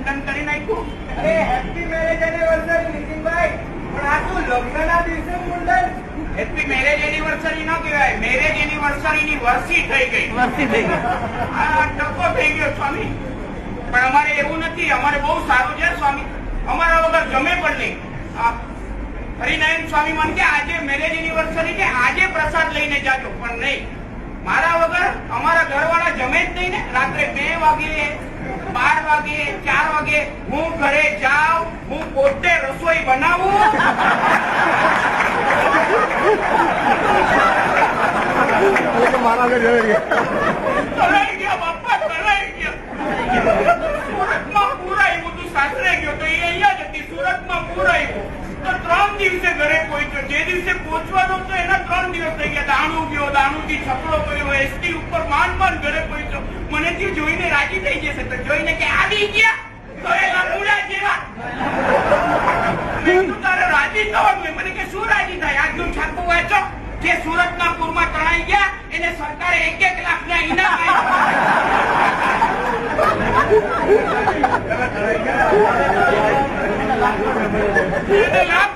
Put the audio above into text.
મુંડન કરી નાખ્યું. અરે હેપી મેરેજ એનિવર્સરી નીતિનભાઈ, પણ આ તો લગ્નના દિવસે મુંડન. હેપી મેરેજ એનિવર્સરી ન કહેવાય, મેરેજ એનિવર્સરી ની વર્ષી થઈ ગઈ. આ ટકો થઈ ગયો સ્વામી. પણ અમારે એવું નથી, અમારે બહુ સારું છે સ્વામી. અમારા વગર જમે પણ નહીં. હરિનારાયણ સ્વામી મને કે આજે મેરેજ એનિવર્સરી છે, આજે પ્રસાદ લઈને જાજો. પણ નહીં, મારા વગર અમારા ઘરવાળા જમે જ નહીં ને. રાત્રે 2 વાગે 12 વાગે 4 વાગે હું ઘરે જાઉં, હું પોતે રસોઈ બનાવું. કરાઈ ગયા બાપા, કરાઈ ગયા. સુરતમાં પૂરાયું તું, સાસરે ગયો તો એ અહીંયા જ હતી. સુરતમાં પૂરાયું તો 3 દિવસે ઘરે પહોંચ્યો. જે દિવસે પહોંચવાનો હતો એના 3 દિવસ થઈ ગયા. દાણું ગયો, દાણુથી છકડો કર્યો, એસટી ઉપર માંડ ઘરે પહોંચ્યો. મને તે જોઈને રાજી થઈ જશે, તો જોઈને કે આવી ગયા તો એ લંગુડા જેવા. મેં તું તારે રાજી થવાનું. મને કે શું રાજી થાય? આજનું છાપું વાંચો. જે સુરતના પૂરમાં તણાઈ ગયા એને સરકારે 1-1 લાખના ઇનામ આપ્યા.